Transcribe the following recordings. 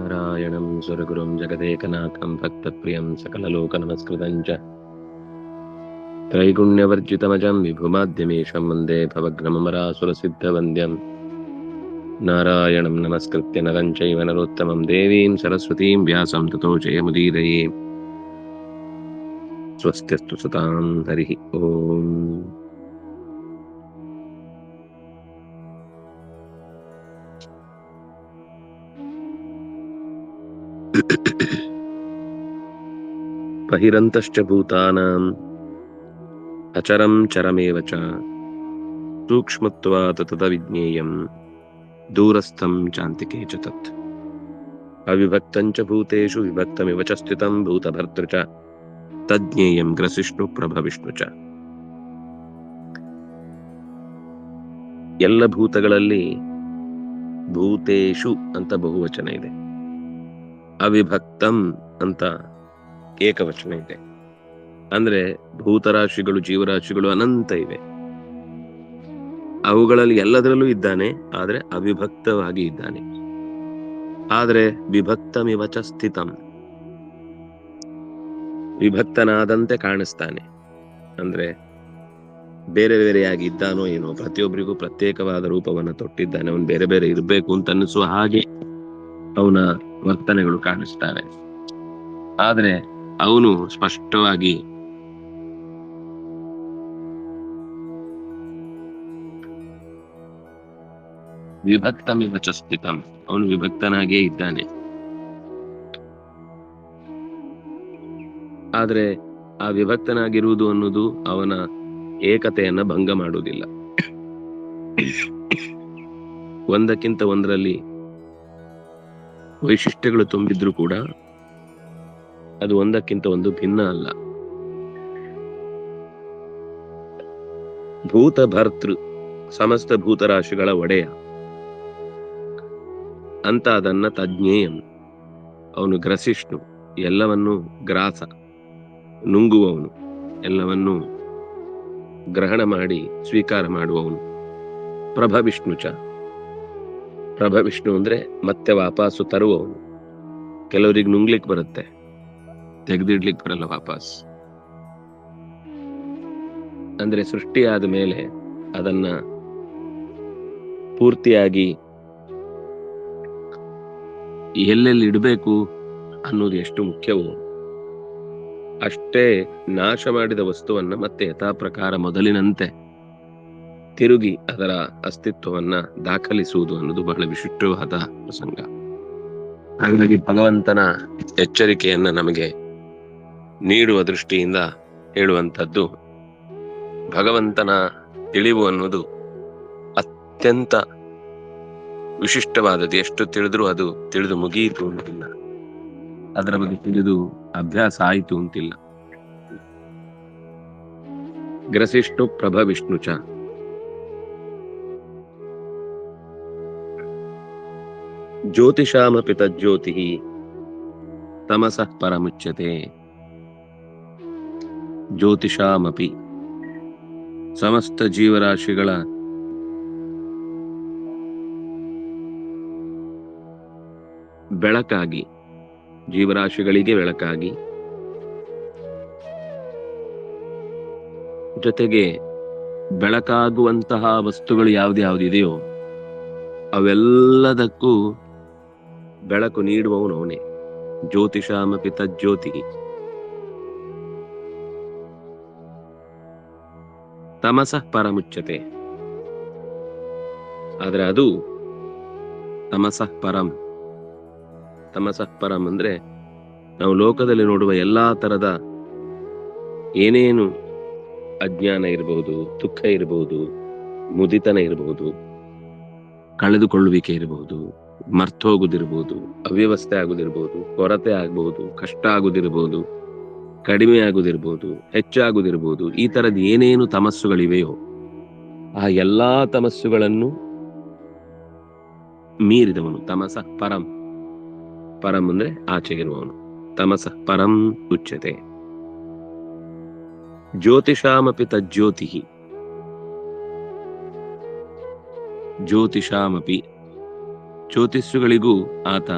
ನಾರಾಯಣಂ ಸುರಗುರುಂ ಜಗದೇಕನಾಥಂ ಭಕ್ತಪ್ರಿಯಂ ಸಕಲಲೋಕನಮಸ್ಕೃತಂ ಚ ತ್ರೈಗುಣ್ಯವರ್ಜಿತಮಜಂ ವಿಭುಮಾದ್ಯಮೀಶಂ ವಂದೇ ಭವಘ್ನಮರಾಸುರಸಿದ್ಧವಂದ್ಯಂ ನಾರಾಯಣಂ ನಮಸ್ಕೃತ್ಯ ನರಂ ಚೈವ ನರೋತ್ತಮಂ ದೇವೀಂ ಸರಸ್ವತೀಂ ವ್ಯಾಸಂ ತತೋ ಜಯಮುದೀರಯೇ. ಸ್ವಸ್ತ್ಯಸ್ತು ಸತಾಂ ಹರಿಃ ಓಂ. ಬಹಿರಂತಶ್ಚ ಭೂತಾನಾಂ ಅಚರಂ ಚರಮೇವ ಚ ಸೂಕ್ಷ್ಮತ್ವಾತ್ ತದವಿಜ್ಞೇಯಂ ದೂರಸ್ಥಂ ಚಾಂತಿಕೆ ಚ ತತ್ ಅವಿಭಕ್ತಂ ಚ ಭೂತೇಷು ವಿಭಕ್ತಮಿವ ಚ ಸ್ಥಿತಂ ಭೂತಭರ್ತೃ ಚ ತಜ್ಞೇಯಂ ಗ್ರಸಿಷ್ಣು ಪ್ರಭವಿಷ್ಣು ಚ. ಎಲ್ಲ ಭೂತಗಳಲ್ಲಿ ಭೂತೇಷು ಅಂತ ಬಹುವಚನ ಇದೆ, ಅವಿಭಕ್ತಂ ಅಂತ ಏಕವಚನ ಇದೆ. ಅಂದ್ರೆ ಭೂತರಾಶಿಗಳು ಜೀವರಾಶಿಗಳು ಅನಂತ ಇವೆ. ಅವುಗಳಲ್ಲಿ ಎಲ್ಲದರಲ್ಲೂ ಇದ್ದಾನೆ, ಆದ್ರೆ ಅವಿಭಕ್ತವಾಗಿ ಇದ್ದಾನೆ. ಆದ್ರೆ ವಿಭಕ್ತಮಿವ ಚ ಸ್ಥಿತಂ, ವಿಭಕ್ತನಾದಂತೆ ಕಾಣಿಸ್ತಾನೆ. ಅಂದ್ರೆ ಬೇರೆ ಬೇರೆಯಾಗಿ ಇದ್ದಾನೋ ಏನೋ, ಪ್ರತಿಯೊಬ್ಬರಿಗೂ ಪ್ರತ್ಯೇಕವಾದ ರೂಪವನ್ನು ತೊಟ್ಟಿದ್ದಾನೆ. ಅವನು ಬೇರೆ ಬೇರೆ ಇರಬೇಕು ಅಂತ ಅನಿಸುವ ಹಾಗೆ ಅವನ ವರ್ತನೆಗಳು ಕಾಣಿಸ್ತವೆ. ಆದ್ರೆ ಅವನು ಸ್ಪಷ್ಟವಾಗಿ ವಿಭಕ್ತಮಿವ ಚ ಸ್ಥಿತಂ, ಅವನು ವಿಭಕ್ತನಾಗಿಯೇ ಇದ್ದಾನೆ. ಆದ್ರೆ ಆ ವಿಭಕ್ತನಾಗಿರುವುದು ಅನ್ನೋದು ಅವನ ಏಕತೆಯನ್ನ ಭಂಗ ಮಾಡುವುದಿಲ್ಲ. ಒಂದಕ್ಕಿಂತ ಒಂದರಲ್ಲಿ ವೈಶಿಷ್ಟ್ಯಗಳು ತುಂಬಿದ್ರು ಕೂಡ ಅದು ಒಂದಕ್ಕಿಂತ ಒಂದು ಭಿನ್ನ ಅಲ್ಲ. ಭೂತ ಭರ್ತೃ, ಸಮಸ್ತ ಭೂತರಾಶಿಗಳ ಒಡೆಯ ಅಂತ ಅದನ್ನ ತಜ್ಞೇಯಂ, ಅವನು ಗ್ರಸಿಷ್ಣು, ಎಲ್ಲವನ್ನೂ ಗ್ರಾಸ, ನುಂಗುವವನು, ಎಲ್ಲವನ್ನೂ ಗ್ರಹಣ ಮಾಡಿ ಸ್ವೀಕಾರ ಮಾಡುವವನು. ಪ್ರಭವಿಷ್ಣು ಚ, ಪ್ರಭವಿಷ್ಣು ಅಂದ್ರೆ ಮತ್ತೆ ವಾಪಸ್ಸು ತರುವವನು. ಕೆಲವರಿಗೆ ನುಂಗ್ಲಿಕ್ಕೆ ಬರುತ್ತೆ, ತೆಗೆದಿಡ್ಲಿಕ್ಕೆ ಬರಲ್ಲ ವಾಪಸ್. ಅಂದ್ರೆ ಸೃಷ್ಟಿಯಾದ ಮೇಲೆ ಅದನ್ನ ಪೂರ್ತಿಯಾಗಿ ಎಲ್ಲೆಲ್ಲಿ ಇಡಬೇಕು ಅನ್ನೋದು ಎಷ್ಟು ಮುಖ್ಯವೋ ಅಷ್ಟೇ ನಾಶ ಮಾಡಿದ ವಸ್ತುವನ್ನ ಮತ್ತೆ ಯಥಾ ಪ್ರಕಾರ ಮೊದಲಿನಂತೆ ತಿರುಗಿ ಅದರ ಅಸ್ತಿತ್ವವನ್ನ ದಾಖಲಿಸುವುದು ಅನ್ನೋದು ಬಹಳ ವಿಶಿಷ್ಟವಾದ ಪ್ರಸಂಗ. ಹಾಗಾಗಿ ಭಗವಂತನ ಎಚ್ಚರಿಕೆಯನ್ನ ನಮಗೆ ನೀಡುವ ದೃಷ್ಟಿಯಿಂದ ಹೇಳುವಂಥದ್ದು, ಭಗವಂತನ ತಿಳಿವು ಅನ್ನೋದು ಅತ್ಯಂತ ವಿಶಿಷ್ಟವಾದದ್ದು. ಎಷ್ಟು ತಿಳಿದ್ರೂ ಅದು ತಿಳಿದು ಮುಗಿಯಿತು ಅಂತಿಲ್ಲ, ಅದರ ಬಗ್ಗೆ ತಿಳಿದು ಅಭ್ಯಾಸ ಆಯಿತು ಅಂತಿಲ್ಲ. ಗ್ರಸಿಷ್ಣು ಪ್ರಭವಿಷ್ಣು ಚ, ಜ್ಯೋತಿಷಾಮಪಿ ತಜ್ಜ್ಯೋತಿಃ ತಮಸಃ ಪರಮುಚ್ಯತೆ. ಜ್ಯೋತಿಷಾಮಪಿ, ಸಮಸ್ತ ಜೀವರಾಶಿಗಳ ಬೆಳಕಾಗಿ, ಜೀವರಾಶಿಗಳಿಗೆ ಬೆಳಕಾಗಿ, ಜೊತೆಗೆ ಬೆಳಕಾಗುವಂತಹ ವಸ್ತುಗಳು ಯಾವ್ದ್ಯಾವ್ದಿದೆಯೋ ಅವೆಲ್ಲದಕ್ಕೂ ಬೆಳಕು ನೀಡುವವನು ಅವನೇ. ಜ್ಯೋತಿಷಾಮಪಿ ತಜ್ಜ್ಯೋತಿ ತಮಸಃ ಪರಮುಚ್ಯತೆ. ಆದ್ರೆ ಅದು ತಮಸಃ ಪರಂ. ತಮಸಃ ಪರಂ ಅಂದ್ರೆ ನಾವು ಲೋಕದಲ್ಲಿ ನೋಡುವ ಎಲ್ಲಾ ತರದ ಏನೇನು ಅಜ್ಞಾನ ಇರಬಹುದು, ದುಃಖ ಇರಬಹುದು, ಮುದಿತನ ಇರಬಹುದು, ಕಳೆದುಕೊಳ್ಳುವಿಕೆ ಇರಬಹುದು, ಮರ್ತೋಗುದಿರ್ಬೋದು, ಅವ್ಯವಸ್ಥೆ ಆಗುದಿರ್ಬೋದು, ಕೊರತೆ ಆಗ್ಬಹುದು, ಕಷ್ಟ ಆಗುದಿರ್ಬೋದು, ಕಡಿಮೆ ಆಗುದಿರ್ಬೋದು, ಹೆಚ್ಚಾಗುದಿರ್ಬೋದು, ಈ ತರದ ಏನೇನು ತಮಸ್ಸುಗಳಿವೆಯೋ ಆ ಎಲ್ಲಾ ತಮಸ್ಸುಗಳನ್ನು ಮೀರಿದವನು ತಮಸಃ ಪರಂ. ಪರಂ ಅಂದ್ರೆ ಆಚೆಗಿರುವವನು. ತಮಸಃ ಪರಂ ಉಚ್ಯತೆ. ಜ್ಯೋತಿಷಾಮಪಿ ತಜ್ಜ್ಯೋತಿಃ, ಜ್ಯೋತಿಷಾಮಪಿ ಜ್ಯೋತಿಷ್ಯಗಳಿಗೂ ಆತ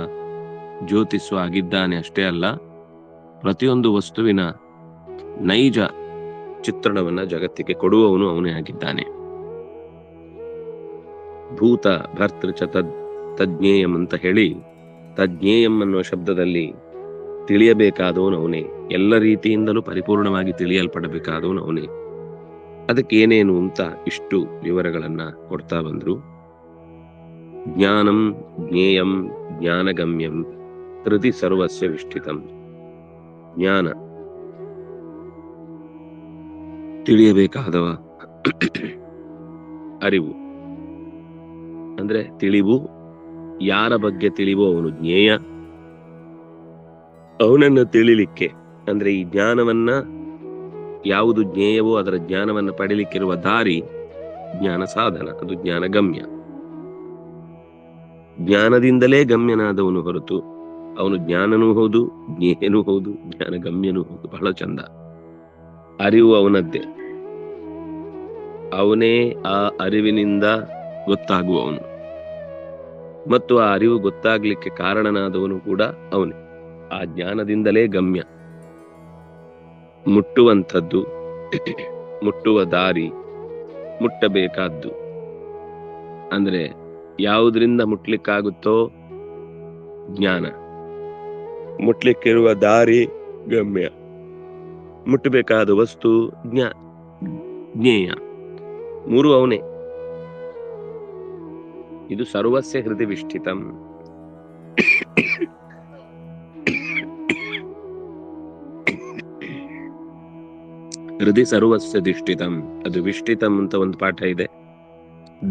ಜ್ಯೋತಿಸ್ಸು ಆಗಿದ್ದಾನೆ ಅಷ್ಟೇ ಅಲ್ಲ, ಪ್ರತಿಯೊಂದು ವಸ್ತುವಿನ ನೈಜ ಚಿತ್ರಣವನ್ನ ಜಗತ್ತಿಗೆ ಕೊಡುವವನು ಅವನೇ ಆಗಿದ್ದಾನೆ. ಭೂತ ಭರ್ತೃಚ ತಜ್ಞೇಯಂ ಅಂತ ಹೇಳಿ, ತಜ್ಞೇಯಂ ಅನ್ನುವ ಶಬ್ದದಲ್ಲಿ ತಿಳಿಯಬೇಕಾದವನು ಅವನೇ, ಎಲ್ಲ ರೀತಿಯಿಂದಲೂ ಪರಿಪೂರ್ಣವಾಗಿ ತಿಳಿಯಲ್ಪಡಬೇಕಾದವನು ಅವನೇ. ಅದಕ್ಕೇನೇನು ಅಂತ ಇಷ್ಟು ವಿವರಗಳನ್ನ ಕೊಡ್ತಾ ಬಂದ್ರು. ಜ್ಞಾನಂ ಜ್ಞೇಯಂ ಜ್ಞಾನಗಮ್ಯಂ ಹೃದಿ ಸರ್ವಸ್ಯ ವಿಷ್ಠಿತಂ. ಜ್ಞಾನ ತಿಳಿಯಬೇಕಾದವ, ಅರಿವು ಅಂದ್ರೆ ತಿಳಿವು. ಯಾರ ಬಗ್ಗೆ ತಿಳಿವೋ ಅವನು ಜ್ಞೇಯ. ಅವನನ್ನ ತಿಳಿಲಿಕ್ಕೆ ಅಂದ್ರೆ ಈ ಜ್ಞಾನವನ್ನ, ಯಾವುದು ಜ್ಞೇಯವೋ ಅದರ ಜ್ಞಾನವನ್ನ ಪಡಿಲಿಕ್ಕಿರುವ ದಾರಿ ಜ್ಞಾನ ಸಾಧನ, ಅದು ಜ್ಞಾನ ಗಮ್ಯ. ಜ್ಞಾನದಿಂದಲೇ ಗಮ್ಯನಾದವನು ಹೊರತು ಅವನು ಜ್ಞಾನನೂ ಹೌದು, ಜ್ಞೇಯನೂ ಹೌದು, ಜ್ಞಾನ ಗಮ್ಯನೂ ಹೌದು. ಬಹಳ ಚಂದ. ಅರಿವು ಅವನದ್ದೇ, ಅವನೇ ಆ ಅರಿವಿನಿಂದ ಗೊತ್ತಾಗುವವನು, ಮತ್ತು ಆ ಅರಿವು ಗೊತ್ತಾಗ್ಲಿಕ್ಕೆ ಕಾರಣನಾದವನು ಕೂಡ ಅವನೇ. ಆ ಜ್ಞಾನದಿಂದಲೇ ಗಮ್ಯ. ಮುಟ್ಟುವಂಥದ್ದು, ಮುಟ್ಟುವ ದಾರಿ, ಮುಟ್ಟಬೇಕಾದ್ದು ಅಂದ್ರೆ ಯಾವುದರಿಂದ ಮುಟ್ಲಿಕ್ಕಾಗುತ್ತೋ ಜ್ಞಾನ, ಮುಟ್ಲಿಕ್ಕಿರುವ ದಾರಿ ಗಮ್ಯ, ಮುಟ್ಟಬೇಕಾದ ವಸ್ತು ಜ್ಞೇಯ. ಮೂರು ಅವನೇ. ಇದು ಸರ್ವಸ್ಯ ಹೃದಯ ವಿಷ್ಠಿತಂ. ಹೃದಯ ಸರ್ವಸ್ಯ ದಿಷ್ಟಿತಂ. ಅದು ವಿಷ್ಠಿತಂ ಅಂತ ಒಂದು ಪಾಠ ಇದೆ,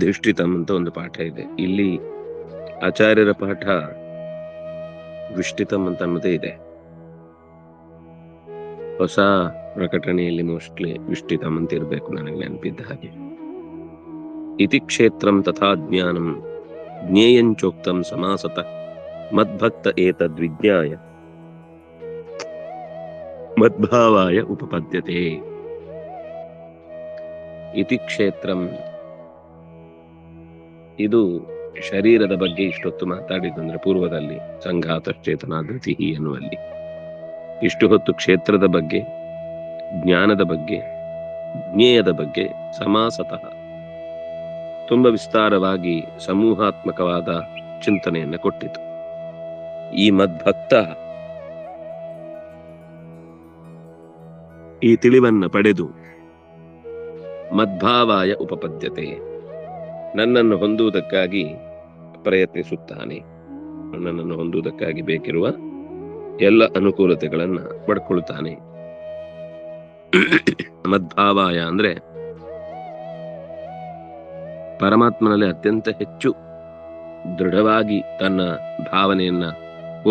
ದಿಷ್ಟಿತಂ ಅಂತ ಒಂದು ಪಾಠ ಇದೆ. ಇಲ್ಲಿ ಆಚಾರ್ಯರ ಪಾಠ ವಿಷ್ಠಿತಂ ಅಂತ ಅನ್ನೋದೇ ಇದೆ. ಹೊಸ ಪ್ರಕಟಣೆಯಲ್ಲಿ ಮೋಸ್ಟ್ಲಿ ವಿಷ್ಠಿತಂ ಅಂತ ಇರಬೇಕು, ನನಗೆ ನೆನಪಿದ್ದ ಹಾಗೆ. ಇತಿ ಕ್ಷೇತ್ರಂ ತಥಾ ಜ್ಞಾನಂ ಜ್ಞೇಯಂಚೋಕ್ತಂ ಸಮಾಸತಃ ಮದ್ಭಕ್ತ ಏತದ್ವಿಜ್ಞಾಯ ಮದ್ಭಾವಾಯ ಉಪಪದ್ಯತೆ. ಇತಿ ಕ್ಷೇತ್ರಂ, ಇದು ಶರೀರದ ಬಗ್ಗೆ ಇಷ್ಟೊತ್ತು ಮಾತಾಡಿದಂದ್ರೆ ಪೂರ್ವದಲ್ಲಿ ಸಂಘಾತಶ್ಚೇತನ ಧೃತಿ ಎನ್ನುವಲ್ಲಿ ಇಷ್ಟು ಹೊತ್ತು ಕ್ಷೇತ್ರದ ಬಗ್ಗೆ, ಜ್ಞಾನದ ಬಗ್ಗೆ, ಜ್ಞೇಯದ ಬಗ್ಗೆ ಸಮಾಸತಃ ತುಂಬ ವಿಸ್ತಾರವಾಗಿ ಸಮೂಹಾತ್ಮಕವಾದ ಚಿಂತನೆಯನ್ನು ಕೊಟ್ಟಿತು. ಈ ಮದ್ಭಕ್ತ ಈ ತಿಳಿವನ್ನ ಪಡೆದು ಮದ್ಭಾವಾಯ ಉಪಪದ್ಯತೆ, ನನ್ನನ್ನು ಹೊಂದುವುದಕ್ಕಾಗಿ ಪ್ರಯತ್ನಿಸುತ್ತಾನೆ, ನನ್ನನ್ನು ಹೊಂದುವುದಕ್ಕಾಗಿ ಬೇಕಿರುವ ಎಲ್ಲ ಅನುಕೂಲತೆಗಳನ್ನ ಪಡ್ಕೊಳ್ತಾನೆ. ಮದ್ಭಾವಾಯ ಅಂದ್ರೆ ಪರಮಾತ್ಮನಲ್ಲಿ ಅತ್ಯಂತ ಹೆಚ್ಚು ದೃಢವಾಗಿ ತನ್ನ ಭಾವನೆಯನ್ನ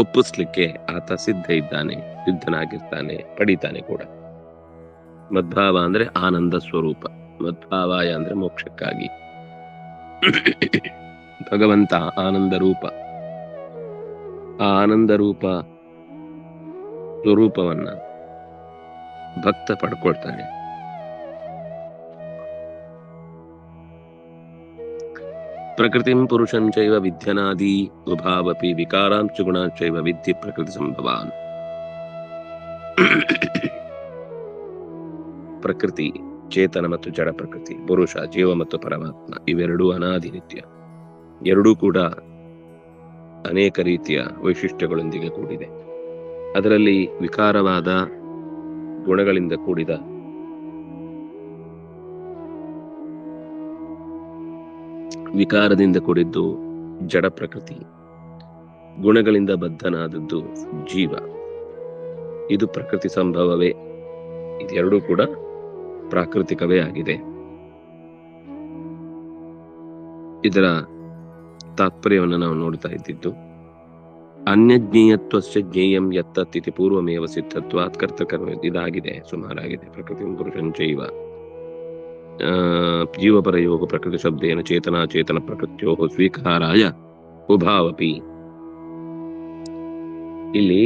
ಒಪ್ಪಿಸ್ಲಿಕ್ಕೆ ಆತ ಸಿದ್ಧನಾಗಿರ್ತಾನೆ, ಪಡಿತಾನೆ ಕೂಡ. ಮದ್ಭಾವ ಅಂದ್ರೆ ಆನಂದ ಸ್ವರೂಪ, ಮದ್ಭಾವಾಯ ಅಂದ್ರೆ ಮೋಕ್ಷಕ್ಕಾಗಿ. ಭಗವಂತ ಆನಂದ ರೂಪ, ಆ ಆನಂದ ರೂಪ ಸ್ವರೂಪವನ್ನ ಭಕ್ತ ಪಡ್ಕೊಳ್ತಾನೆ. ಪ್ರಕೃತಿಂ ಪುರುಷಂ ಚೈವ ವಿದ್ಯನಾದಿ ಉಭಾವಪಿ ವಿಕಾರಾಂಚ ಗುಣಾಂಚೈವ ವಿದ್ಯೆ ಪ್ರಕೃತಿ ಸಂಭವಾನ್. ಪ್ರಕೃತಿ ಚೇತನ ಮತ್ತು ಜಡ ಪ್ರಕೃತಿ, ಪುರುಷ ಜೀವ ಮತ್ತು ಪರಮಾತ್ಮ, ಇವೆರಡೂ ಅನಾದಿ ನಿತ್ಯ. ಎರಡೂ ಕೂಡ ಅನೇಕ ರೀತಿಯ ವೈಶಿಷ್ಟ್ಯಗಳೊಂದಿಗೆ ಕೂಡಿದೆ. ಅದರಲ್ಲಿ ವಿಕಾರವಾದ ಗುಣಗಳಿಂದ ಕೂಡಿದ ವಿಕಾರದಿಂದ ಕೂಡಿದ್ದು ಜಡ ಪ್ರಕೃತಿ, ಗುಣಗಳಿಂದ ಬದ್ಧನಾದದ್ದು ಜೀವ. ಇದು ಪ್ರಕೃತಿ ಸಂಭವವೇ, ಇದೆರಡೂ ಕೂಡ ಪ್ರಾಕೃತಿಕವೇ ಆಗಿದೆ. ಇದರ ತಾತ್ಪರ್ಯವನ್ನು ನಾವು ನೋಡ್ತಾ ಇದ್ದಿದ್ದು, ಅನ್ಯಜ್ಞೇಯತ್ವಸ್ಯ ಜ್ಞೇಯಂ ಯತ್ತತ್ತಿತಿ ಪೂರ್ವಮೇವ ಸಿದ್ಧತ್ವಾತ್ ಕರ್ತಕರ್ಮ, ಇದಾಗಿದೆ, ಸುಮಾರಾಗಿದೆ. ಪ್ರಕೃತಿ ಪುರುಷಂಚೈವ ಜೀವಪರಯೋ ಪ್ರಕೃತಿ ಶಬ್ದೇನ ಚೇತನ ಪ್ರಕೃತ್ಯೋ ಸ್ವೀಕಾರಾಯ ಉಭಾವಪಿ. ಇಲ್ಲಿ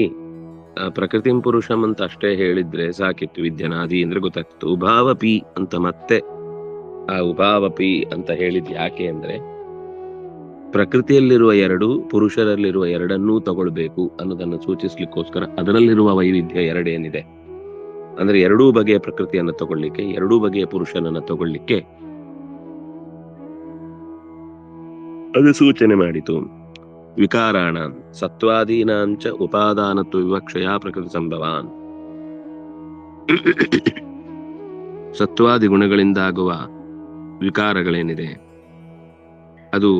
ಪ್ರಕೃತಿ ಪುರುಷಂ ಅಂತ ಅಷ್ಟೇ ಹೇಳಿದ್ರೆ ಸಾಕಿತ್ತು, ವಿದ್ಯನಾದಿ ಅಂದ್ರೆ ಗೊತ್ತಾಗ್ತಿತ್ತು. ಉಭಾವಪಿ ಅಂತ ಮತ್ತೆ ಆ ಉಭಾವಪಿ ಅಂತ ಹೇಳಿದ್ ಯಾಕೆ ಅಂದ್ರೆ ಪ್ರಕೃತಿಯಲ್ಲಿರುವ ಎರಡು, ಪುರುಷರಲ್ಲಿರುವ ಎರಡನ್ನೂ ತಗೊಳ್ಬೇಕು ಅನ್ನೋದನ್ನು ಸೂಚಿಸ್ಲಿಕ್ಕೋಸ್ಕರ ಅದರಲ್ಲಿರುವ ವೈವಿಧ್ಯ ಎರಡೇನಿದೆ ಅಂದ್ರೆ ಎರಡೂ ಬಗೆಯ ಪ್ರಕೃತಿಯನ್ನು ತಗೊಳ್ಳಿಕ್ಕೆ, ಎರಡೂ ಬಗೆಯ ಪುರುಷನನ್ನ ತಗೊಳ್ಳಿಕ್ಕೆ ಅದು ಸೂಚನೆ ಮಾಡಿತು. ವಿಕಾರಾಣ ಸತ್ವಾದೀನಾಂಚ ಉಪಾದಾನತ್ವ ವಿವಕ್ಷಯ ಪ್ರಕೃತಿ ಸಂಭವಾನ್. ಸತ್ವಾದಿ ಗುಣಗಳಿಂದಾಗುವ ವಿಕಾರಗಳೇನಿದೆ ಅದು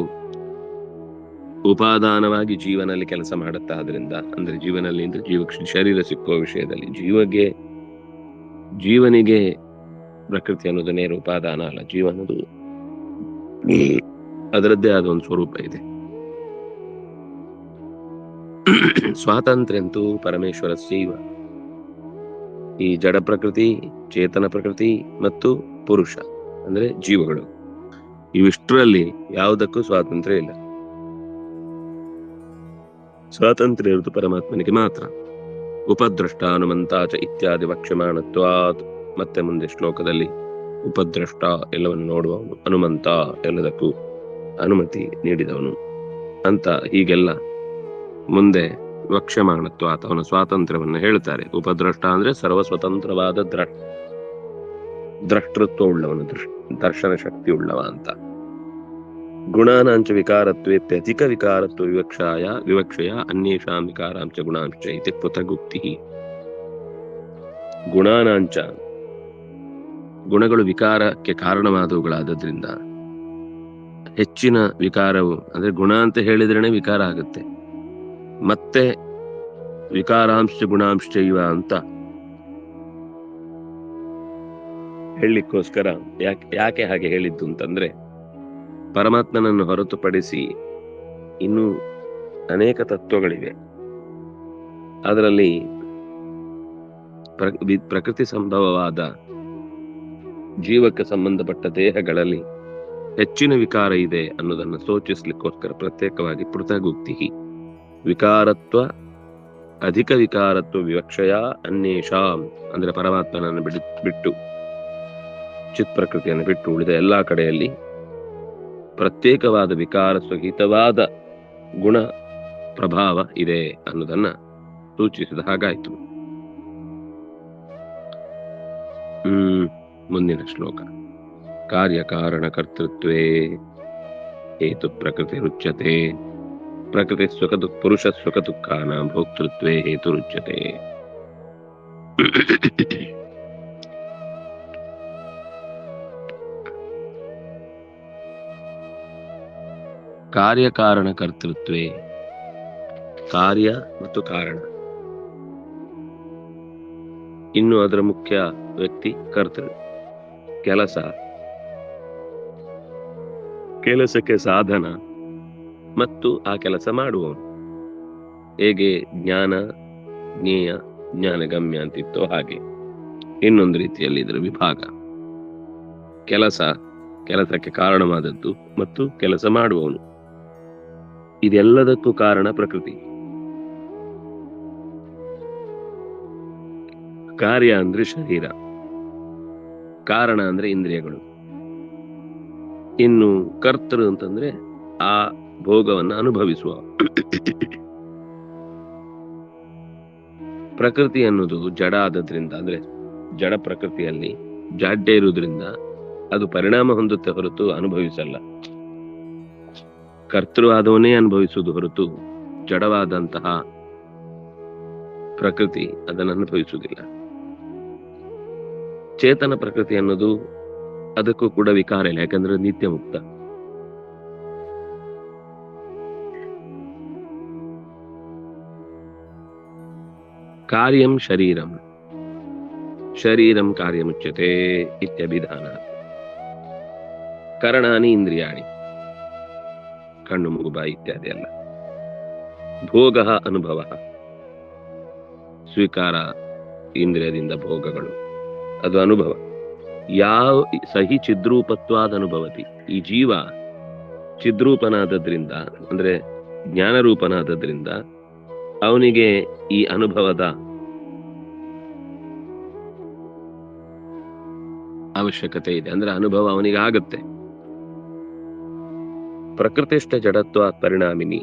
ಉಪಾದಾನವಾಗಿ ಜೀವನಲ್ಲಿ ಕೆಲಸ ಮಾಡುತ್ತಾ. ಆದ್ರಿಂದ ಅಂದ್ರೆ ಜೀವನಲ್ಲಿ ಜೀವ ಶರೀರ ಸಿಕ್ಕುವ ವಿಷಯದಲ್ಲಿ ಜೀವನಿಗೆ ಪ್ರಕೃತಿ ಅನ್ನೋದು ನೇರ ಉಪಾದಾನ ಅಲ್ಲ. ಜೀವ ಅನ್ನೋದು ಅದರದ್ದೇ ಆದ ಒಂದು ಸ್ವರೂಪ ಇದೆ. ಸ್ವಾತಂತ್ರ್ಯ ಅಂತೂ ಪರಮೇಶ್ವರ ಶೈವ. ಈ ಜಡ ಪ್ರಕೃತಿ, ಚೇತನ ಪ್ರಕೃತಿ ಮತ್ತು ಪುರುಷ ಅಂದ್ರೆ ಜೀವಗಳು, ಇವಿಷ್ಟರಲ್ಲಿ ಯಾವುದಕ್ಕೂ ಸ್ವಾತಂತ್ರ್ಯ ಇಲ್ಲ. ಸ್ವಾತಂತ್ರ್ಯ ಇರುವುದು ಪರಮಾತ್ಮನಿಗೆ ಮಾತ್ರ. ಉಪದ್ರಷ್ಟ ಹನುಮಂತಾಚ ಇತ್ಯಾದಿ ವಕ್ಷ್ಯಮಾಣತ್ವಾತ್. ಮತ್ತೆ ಮುಂದೆ ಶ್ಲೋಕದಲ್ಲಿ ಉಪದ್ರಷ್ಟ ಎಲ್ಲವನ್ನು ನೋಡುವವನು, ಹನುಮಂತ ಎಲ್ಲದಕ್ಕೂ ಅನುಮತಿ ನೀಡಿದವನು ಅಂತ ಹೀಗೆಲ್ಲ ಮುಂದೆ ವಕ್ಷ್ಯಮಾಣತ್ವಾತ್ ಅವನ ಸ್ವಾತಂತ್ರ್ಯವನ್ನು ಹೇಳ್ತಾರೆ. ಉಪದ್ರಷ್ಟ ಅಂದ್ರೆ ಸರ್ವಸ್ವತಂತ್ರವಾದ ದ್ರಷ್ಟೃತ್ವ ಉಳ್ಳವನು, ದರ್ಶನ ಶಕ್ತಿ ಉಳ್ಳವ ಅಂತ. ಗುಣಾನಾಂಚ ವಿಕಾರತ್ವೇಪ್ಯಧಿಕ ವಿಕಾರತ್ವ ವಿವಕ್ಷಯ ಅನ್ಯೇಷಾಂ ವಿಕಾರಾಂಚ ಗುಣಾಂಶ ಇತಿ ಪೃಥಗುಕ್ತಿ. ಗುಣಾನಾಂಚ ಗುಣಗಳು ವಿಕಾರಕ್ಕೆ ಕಾರಣವಾದವುಗಳಾದ್ರಿಂದ ಹೆಚ್ಚಿನ ವಿಕಾರವು ಅಂದ್ರೆ ಗುಣ ಅಂತ ಹೇಳಿದ್ರೇನೆ ವಿಕಾರ ಆಗುತ್ತೆ. ಮತ್ತೆ ವಿಕಾರಾಂಶ ಗುಣಾಂಶ ಇವ ಅಂತ ಹೇಳಲಿಕ್ಕೋಸ್ಕರ ಯಾಕೆ ಹಾಗೆ ಹೇಳಿದ್ದು ಅಂತಂದ್ರೆ, ಪರಮಾತ್ಮನನ್ನು ಹೊರತುಪಡಿಸಿ ಇನ್ನೂ ಅನೇಕ ತತ್ವಗಳಿವೆ. ಅದರಲ್ಲಿ ಪ್ರಕೃತಿ ಸಂಭವವಾದ ಜೀವಕ್ಕೆ ಸಂಬಂಧಪಟ್ಟ ದೇಹಗಳಲ್ಲಿ ಹೆಚ್ಚಿನ ವಿಕಾರ ಇದೆ ಅನ್ನೋದನ್ನು ಸೂಚಿಸ್ಲಿಕ್ಕೋಸ್ಕರ ಪ್ರತ್ಯೇಕವಾಗಿ ಪೃಥಗುಕ್ತಿ. ವಿಕಾರತ್ವ ಅಧಿಕ ವಿಕಾರತ್ವ ವಿವಕ್ಷಯ ಅನ್ಯೇಷಾಂ ಅಂದ್ರೆ ಪರಮಾತ್ಮನನ್ನು ಬಿಟ್ಟು ಚಿತ್ ಪ್ರಕೃತಿಯನ್ನು ಬಿಟ್ಟು ಉಳಿದ ಎಲ್ಲಾ ಕಡೆಯಲ್ಲಿ ಪ್ರತ್ಯೇಕವಾದ ವಿಕಾರ ಸ್ವಹಿತವಾದ ಗುಣ ಪ್ರಭಾವ ಇದೆ ಅನ್ನೋದನ್ನ ಸೂಚಿಸಿದ ಹಾಗಾಯ್ತು. ಮುಂದಿನ ಶ್ಲೋಕ. ಕಾರ್ಯಕಾರಣ ಕರ್ತೃತ್ವೇ ಹೇತು ಪ್ರಕೃತಿ ರುಚ್ಯತೆ. ಪ್ರಕೃತಿ ಪುರುಷ ಸುಖ ದುಃಖಾನಾಂ ಭೋಕ್ತೃತ್ವೇ ಹೇತು ರುಚ್ಯತೆ. ಕಾರ್ಯಕಾರಣ ಕರ್ತೃತ್ವೇ, ಕಾರ್ಯ ಮತ್ತು ಕಾರಣ, ಇನ್ನು ಅದರ ಮುಖ್ಯ ವ್ಯಕ್ತಿ ಕರ್ತೃ. ಕೆಲಸಕ್ಕೆ ಸಾಧನ ಮತ್ತು ಆ ಕೆಲಸ ಮಾಡುವವನು. ಹೇಗೆ ಜ್ಞಾನ ಜ್ಞೇಯ ಜ್ಞಾನಗಮ್ಯ ಅಂತಿತ್ತೋ ಹಾಗೆ ಇನ್ನೊಂದು ರೀತಿಯಲ್ಲಿ ಇದರ ವಿಭಾಗ. ಕೆಲಸಕ್ಕೆ ಕಾರಣವಾದದ್ದು ಮತ್ತು ಕೆಲಸ ಮಾಡುವವನು, ಇದೆಲ್ಲದಕ್ಕೂ ಕಾರಣ ಪ್ರಕೃತಿ. ಕಾರ್ಯ ಅಂದ್ರೆ ಶರೀರ, ಕಾರಣ ಅಂದ್ರೆ ಇಂದ್ರಿಯಗಳು, ಇನ್ನು ಕರ್ತೃ ಅಂತಂದ್ರೆ ಆ ಭೋಗವನ್ನು ಅನುಭವಿಸುವ. ಪ್ರಕೃತಿ ಅನ್ನೋದು ಜಡ ಆದದ್ರಿಂದ ಅಂದ್ರೆ ಜಡ ಪ್ರಕೃತಿಯಲ್ಲಿ ಜಾಡ್ಯ ಇರುವುದರಿಂದ ಅದು ಪರಿಣಾಮ ಹೊಂದುತ್ತೆ ಹೊರತು ಅನುಭವಿಸಲ್ಲ. ಕರ್ತೃವಾದವನೇ ಅನುಭವಿಸುವುದು ಹೊರತು ಜಡವಾದಂತಹ ಪ್ರಕೃತಿ ಅದನ್ನು ಅನುಭವಿಸುವುದಿಲ್ಲ. ಚೇತನ ಪ್ರಕೃತಿ ಅನ್ನೋದು ಅದಕ್ಕೂ ಕೂಡ ವಿಕಾರ ಇಲ್ಲ, ಯಾಕಂದ್ರೆ ನಿತ್ಯ ಮುಕ್ತ. ಕಾರ್ಯಂ ಶರೀರಂ ಕಾರ್ಯಮುಚ್ಯತೆ ಇತ್ಯಭಿಧಾನ. ಕರಣಾನಿ ಇಂದ್ರಿಯಾಣಿ, ಕಣ್ಣು ಮೂಗು ಬಾಯಿ ಇತ್ಯಾದಿ ಅಲ್ಲ. ಭೋಗ ಅನುಭವ, ಸ್ವೀಕಾರ ಇಂದ್ರಿಯದಿಂದ ಭೋಗಗಳು, ಅದು ಅನುಭವ. ಯಾವ ಸಹಿ ಚಿದ್ರೂಪತ್ವಾದ ಅನುಭವತಿ. ಈ ಜೀವ ಚಿದ್ರೂಪನಾದದ್ರಿಂದ ಅಂದ್ರೆ ಜ್ಞಾನರೂಪನಾದದ್ರಿಂದ ಅವನಿಗೆ ಈ ಅನುಭವದ ಅವಶ್ಯಕತೆ ಇದೆ. ಅಂದ್ರೆ ಅನುಭವ ಅವನಿಗೆ ಆಗುತ್ತೆ. ಪ್ರಕೃತಿಷ್ಠ ಜಡತ್ವ ಪರಿಣಾಮಿನಿ.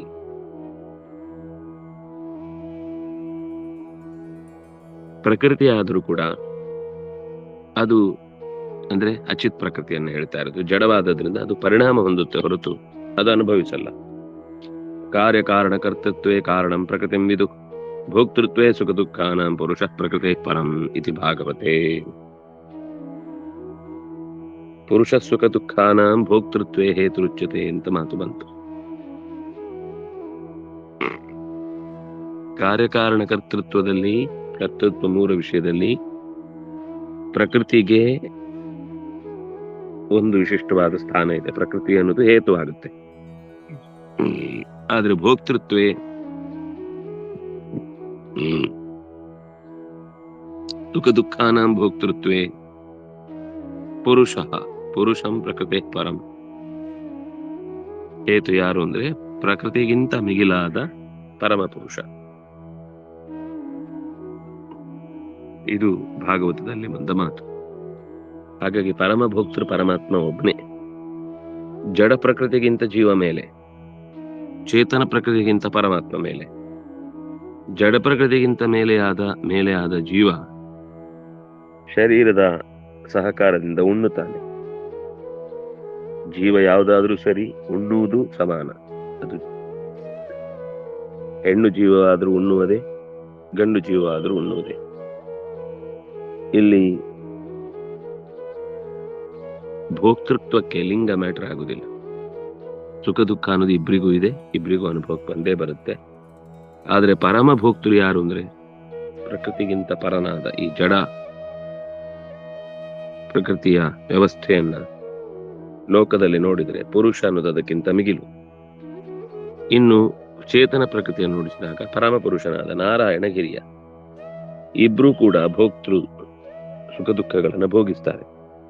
ಪ್ರಕೃತಿ ಆದ್ರೂ ಕೂಡ ಅದು ಅಂದ್ರೆ ಅಚಿತ್ ಪ್ರಕೃತಿಯನ್ನು ಹೇಳ್ತಾ ಇರೋದು. ಜಡವಾದದ್ರಿಂದ ಅದು ಪರಿಣಾಮ ಹೊಂದುತ್ತೆ ಹೊರತು ಅದು ಅನುಭವಿಸಲ್ಲ. ಕಾರ್ಯಕಾರಣ ಕರ್ತೃತ್ವೇ ಕಾರಣಂ ಪ್ರಕೃತಿಂ ವಿದು ಭೋಕ್ತೃತ್ವೇ ಸುಖ ದುಃಖಾನಾಂ ಪುರುಷ ಪ್ರಕೃತಿ ಪರಂ ಇತಿ ಭಾಗವತೆ. ಪುರುಷ ಸುಖ ದುಃಖಾನಾಂ ಭೋಕ್ತೃತ್ವೇ ಹೇತುರುಚ್ಯತೆ ಅಂತ ಮಾತು ಬಂತು. ಕಾರ್ಯಕಾರಣ ಕರ್ತೃತ್ವದಲ್ಲಿ, ಕರ್ತೃತ್ವ ಮೂಲ ವಿಷಯದಲ್ಲಿ ಪ್ರಕೃತಿಗೆ ಒಂದು ವಿಶಿಷ್ಟವಾದ ಸ್ಥಾನ ಇದೆ. ಪ್ರಕೃತಿ ಅನ್ನೋದು ಹೇತುವಾಗುತ್ತೆ. ಆದ್ರೆ ಭೋಕ್ತೃತ್ವೇ ಸುಖ ದುಃಖಾನಾಂ ಭೋಕ್ತೃತ್ವೇ ಪುರುಷಂ ಪ್ರಕೃತಿ ಪರಂ. ಹೇತು ಯಾರು ಅಂದ್ರೆ ಪ್ರಕೃತಿಗಿಂತ ಮಿಗಿಲಾದ ಪರಮ ಪುರುಷ. ಇದು ಭಾಗವತದಲ್ಲಿ ಬಂದ ಮಾತು. ಹಾಗಾಗಿ ಪರಮ ಭೋಕ್ತೃ ಪರಮಾತ್ಮ ಒಬ್ಬನೇ. ಜಡ ಪ್ರಕೃತಿಗಿಂತ ಜೀವ ಮೇಲೆ, ಚೇತನ ಪ್ರಕೃತಿಗಿಂತ ಪರಮಾತ್ಮ ಮೇಲೆ. ಜಡ ಪ್ರಕೃತಿಗಿಂತ ಮೇಲೆ ಆದ ಜೀವ ಶರೀರದ ಸಹಕಾರದಿಂದ ಉಣ್ಣುತ್ತಾನೆ. ಜೀವ ಯಾವುದಾದ್ರೂ ಸರಿ, ಉಣ್ಣುವುದು ಸಮಾನ. ಅದು ಹೆಣ್ಣು ಜೀವ ಆದ್ರೂ ಉಣ್ಣುವುದೇ, ಗಂಡು ಜೀವ ಆದ್ರೂ ಉಣ್ಣುವುದೇ. ಇಲ್ಲಿ ಭೋಕ್ತೃತ್ವಕ್ಕೆ ಲಿಂಗ ಮ್ಯಾಟರ್ ಆಗುದಿಲ್ಲ. ಸುಖ ದುಃಖ ಅನ್ನೋದು ಇಬ್ಬರಿಗೂ ಇದೆ, ಇಬ್ಬರಿಗೂ ಅನುಭವಕ್ಕೆ ಬಂದೇ ಬರುತ್ತೆ. ಆದ್ರೆ ಪರಮ ಭೋಕ್ತೃ ಯಾರು ಅಂದ್ರೆ ಪ್ರಕೃತಿಗಿಂತ ಪರನಾದ ಈ ಜಡ ಪ್ರಕೃತಿಯ ವ್ಯವಸ್ಥೆಯನ್ನ ಲೋಕದಲ್ಲಿ ನೋಡಿದ್ರೆ ಪುರುಷ ಅನ್ನೋದು ಅದಕ್ಕಿಂತ ಮಿಗಿಲು. ಇನ್ನು ಚೇತನ ಪ್ರಕೃತಿಯನ್ನು ನೋಡಿಸಿದಾಗ ಪರಮ ಪುರುಷನಾದ ನಾರಾಯಣ ಗಿರಿಯ. ಇಬ್ರು ಕೂಡ ಭೋಕ್ತೃ ಸುಖ ದುಃಖಗಳನ್ನು ಭೋಗಿಸ್ತಾರೆ.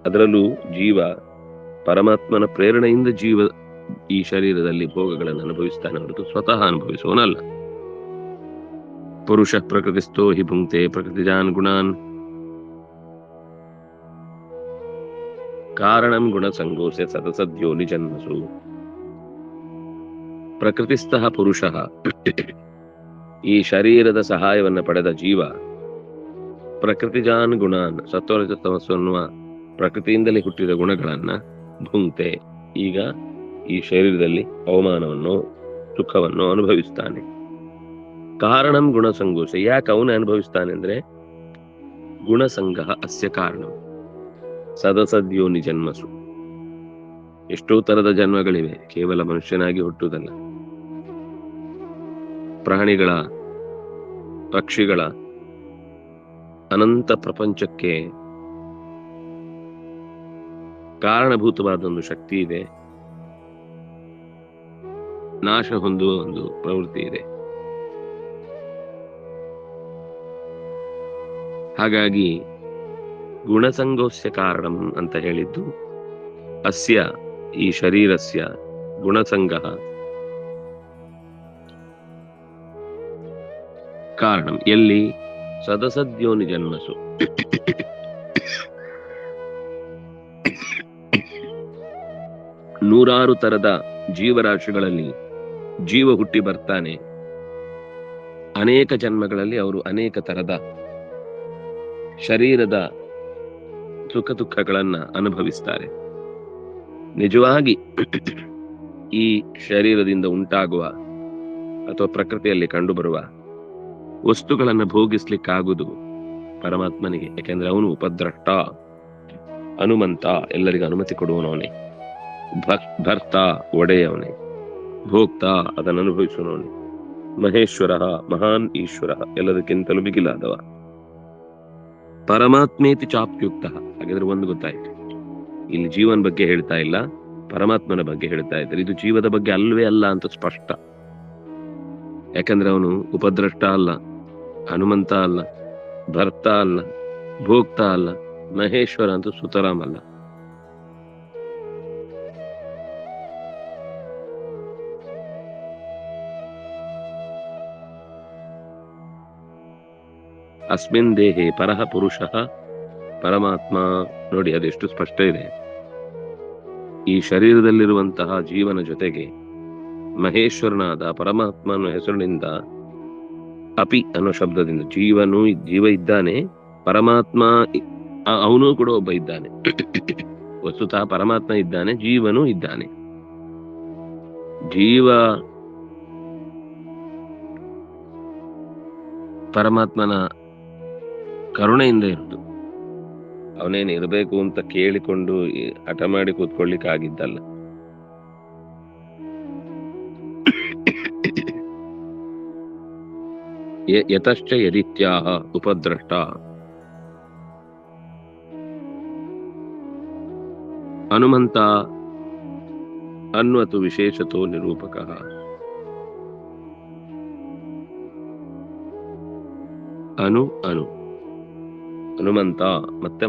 ಅದರಲ್ಲೂ ಜೀವ ಪರಮಾತ್ಮನ ಪ್ರೇರಣೆಯಿಂದ ಜೀವ ಈ ಶರೀರದಲ್ಲಿ ಭೋಗಗಳನ್ನು ಅನುಭವಿಸ್ತಾನೆ ಹೊರತು ಸ್ವತಃ ಅನುಭವಿಸುವನಲ್ಲ. ಪುರುಷ ಪ್ರಕೃತಿಸ್ಥೋ ಹಿ ಭುಂಕ್ತೆ ಪ್ರಕೃತಿಜಾನ್ ಗುಣಾನ್ ಕಾರಣಂ ಗುಣ ಸಂಗೋಸ್ಯ ಸತಸದ್ಯೋನಿ ಜನ್ಮಸು. ಪ್ರಕೃತಿಸ್ಥಃ ಪುರುಷ, ಈ ಶರೀರದ ಸಹಾಯವನ್ನ ಪಡೆದ ಜೀವ ಪ್ರಕೃತಿಜಾನ್ ಗುಣಾನ್, ಸತ್ವರಜತಮಸ್ಸು ಅನ್ನುವ ಪ್ರಕೃತಿಯಿಂದಲೇ ಹುಟ್ಟಿದ ಗುಣಗಳನ್ನ ಭುಂಕ್ತೆ, ಈಗ ಈ ಶರೀರದಲ್ಲಿ ಅವಮಾನವನ್ನು ಸುಖವನ್ನು ಅನುಭವಿಸ್ತಾನೆ. ಕಾರಣಂ ಗುಣಸಂಗೋಸ, ಯಾಕೆ ಅವನು ಅನುಭವಿಸ್ತಾನೆ ಅಂದ್ರೆ ಗುಣಸಂಗ ಅಸ್ಯ ಕಾರಣ ಸದಸದ್ಯೋನಿ ಜನ್ಮಸು. ಎಷ್ಟೋ ತರದ ಜನ್ಮಗಳಿವೆ, ಕೇವಲ ಮನುಷ್ಯನಾಗಿ ಹುಟ್ಟುವುದಲ್ಲ. ಪ್ರಾಣಿಗಳ, ಪಕ್ಷಿಗಳ ಅನಂತ ಪ್ರಪಂಚಕ್ಕೆ ಕಾರಣಭೂತವಾದ ಒಂದು ಶಕ್ತಿ ಇದೆ, ನಾಶ ಹೊಂದುವ ಒಂದು ಪ್ರವೃತ್ತಿ ಇದೆ. ಹಾಗಾಗಿ ಗುಣಸಂಗೋಸ್ಯ ಕಾರಣಂ ಅಂತ ಹೇಳಿದ್ದು ಅಸ್ಯ, ಈ ಶರೀರಸ್ಯ ಗುಣಸಂಗ ಕಾರಣಂ ಎಲ್ಲಿ ಸದಸದ್ಯೋನಿ ಜನ್ಮಸು. ನೂರಾರು ತರದ ಜೀವರಾಶಿಗಳಲ್ಲಿ ಜೀವ ಹುಟ್ಟಿ ಬರ್ತಾನೆ. ಅನೇಕ ಜನ್ಮಗಳಲ್ಲಿ ಅವರು ಅನೇಕ ತರದ ಶರೀರದ ಸುಖ ದುಃಖಗಳನ್ನ ಅನುಭವಿಸ್ತಾರೆ. ನಿಜವಾಗಿ ಈ ಶರೀರದಿಂದ ಉಂಟಾಗುವ ಅಥವಾ ಪ್ರಕೃತಿಯಲ್ಲಿ ಕಂಡುಬರುವ ವಸ್ತುಗಳನ್ನು ಭೋಗಿಸ್ಲಿಕ್ಕಾಗುವುದು ಪರಮಾತ್ಮನಿಗೆ. ಯಾಕೆಂದ್ರೆ ಅವನು ಉಪದ್ರಷ್ಟ, ಹನುಮಂತ, ಎಲ್ಲರಿಗೂ ಅನುಮತಿ ಕೊಡುವನವನೇ. ಭರ್ತ, ಒಡೆಯವನೇ. ಭೋಕ್ತ, ಅದನ್ನು ಅನುಭವಿಸುವವನೇ. ಮಹೇಶ್ವರ, ಮಹಾನ್ ಈಶ್ವರ, ಎಲ್ಲದಕ್ಕಿಂತಲೂ ಮಿಗಿಲಾದವ. ಪರಮಾತ್ಮೇತಿ ಚಾಪ್ಯುಕ್ತ. ಹಾಗಾದ್ರೆ ಒಂದು ಗೊತ್ತಾಯ್ತು, ಇಲ್ಲಿ ಜೀವನ ಬಗ್ಗೆ ಹೇಳ್ತಾ ಇಲ್ಲ, ಪರಮಾತ್ಮನ ಬಗ್ಗೆ ಹೇಳ್ತಾ ಇದ್ದಾರೆ. ಇದು ಜೀವದ ಬಗ್ಗೆ ಅಲ್ವೇ ಅಲ್ಲ ಅಂತ ಸ್ಪಷ್ಟ. ಯಾಕಂದ್ರೆ ಅವನು ಉಪದ್ರಷ್ಟ ಅಲ್ಲ, ಹನುಮಂತ ಅಲ್ಲ, ಭರ್ತ ಅಲ್ಲ, ಭೋಕ್ತ ಅಲ್ಲ, ಮಹೇಶ್ವರ ಅಂತ ಸುತರಾಮ್ ಅಲ್ಲ. ಅಸ್ಮಿನ್ ದೇಹೆ ಪರಹ ಪುರುಷ ಪರಮಾತ್ಮ. ನೋಡಿ ಅದೆಷ್ಟು ಸ್ಪಷ್ಟ ಇದೆ. ಈ ಶರೀರದಲ್ಲಿರುವಂತಹ ಜೀವನ ಜೊತೆಗೆ ಮಹೇಶ್ವರನಾದ ಪರಮಾತ್ಮನ ಹೆಸರಿನಿಂದ ಅಪಿ ಅನ್ನೋ ಶಬ್ದದಿಂದ ಜೀವ ಇದ್ದಾನೆ, ಪರಮಾತ್ಮ ಅವನು ಕೂಡ ಒಬ್ಬ ಇದ್ದಾನೆ. ವಸ್ತುತಃ ಪರಮಾತ್ಮ ಇದ್ದಾನೆ, ಜೀವನೂ ಇದ್ದಾನೆ. ಜೀವ ಪರಮಾತ್ಮನ ಕರುಣೆಯಿಂದ ಇರುವುದು. ಅವನೇನು ಇರಬೇಕು ಅಂತ ಕೇಳಿಕೊಂಡು ಹಠ ಮಾಡಿ ಕೂತ್ಕೊಳ್ಳಿಕ್ಕಾಗಿದ್ದಲ್ಲ. ಯತಶ್ಚ ಯದಿತ್ಯಾಹ ಉಪದ್ರಷ್ಟ ಹನುಮಂತ ಅನ್ವತು ವಿಶೇಷತೋ ನಿರೂಪಕಃ. ಹನುಮಂತ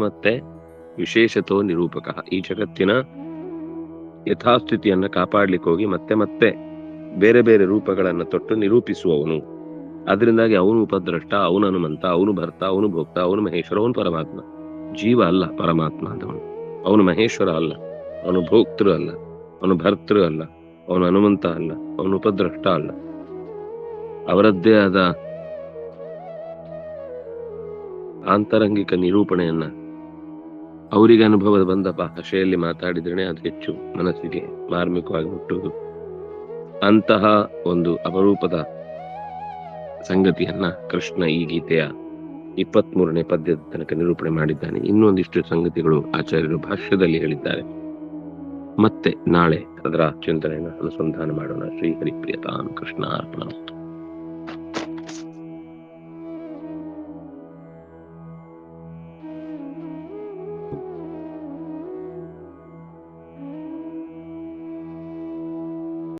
ಮತ್ತೆ ವಿಶೇಷತೋ ನಿರೂಪಕಃ. ಈ ಜಗತ್ತಿನ ಯಥಾಸ್ಥಿತಿಯನ್ನ ಕಾಪಾಡ್ಲಿಕ್ಕೆ ಹೋಗಿ ಮತ್ತೆ ಬೇರೆ ಬೇರೆ ರೂಪಗಳನ್ನ ತೊಟ್ಟು ನಿರೂಪಿಸುವವನು. ಅದರಿಂದಾಗಿ ಅವನು ಉಪದ್ರಷ್ಟ, ಅವನು ಹನುಮಂತ, ಅವನು ಭರ್ತ, ಅವನು ಭೋಕ್ತ, ಅವನು ಮಹೇಶ್ವರ, ಅವನು ಪರಮಾತ್ಮ. ಜೀವ ಅಲ್ಲ ಪರಮಾತ್ಮ ಆದವನು. ಅವನು ಮಹೇಶ್ವರ ಅಲ್ಲ, ಅವನು ಭೋಕ್ತೃ ಅಲ್ಲ, ಅವನು ಭರ್ತೃ ಅಲ್ಲ, ಅವನು ಹನುಮಂತ ಅಲ್ಲ, ಅವನು ಉಪದ್ರಷ್ಟ ಅಲ್ಲ. ಅವರದ್ದೇ ಆದ ಆಂತರಂಗಿಕ ನಿರೂಪಣೆಯನ್ನ ಅವರಿಗೆ ಅನುಭವ ಬಂದ ಭಾಷೆಯಲ್ಲಿ ಮಾತಾಡಿದ್ರೆ ಅದು ಹೆಚ್ಚು ಮನಸ್ಸಿಗೆ ಮಾರ್ಮಿಕವಾಗಿ ಹುಟ್ಟುವುದು. ಅಂತಹ ಒಂದು ಅಪರೂಪದ ಸಂಗತಿಯನ್ನ ಕೃಷ್ಣ ಈ ಗೀತೆಯ 23ನೇ ಪದ್ಯದ ತನಕ ನಿರೂಪಣೆ ಮಾಡಿದ್ದಾನೆ. ಇನ್ನೊಂದಿಷ್ಟು ಸಂಗತಿಗಳು ಆಚಾರ್ಯರು ಭಾಷ್ಯದಲ್ಲಿ ಹೇಳಿದ್ದಾರೆ. ಮತ್ತೆ ನಾಳೆ ಅದರ ಚಿಂತನೆಯನ್ನು ಅನುಸಂಧಾನ ಮಾಡೋಣ. ಶ್ರೀ ಹರಿಪ್ರಿಯತಾಂ ಕೃಷ್ಣ ಅರ್ಪಣ.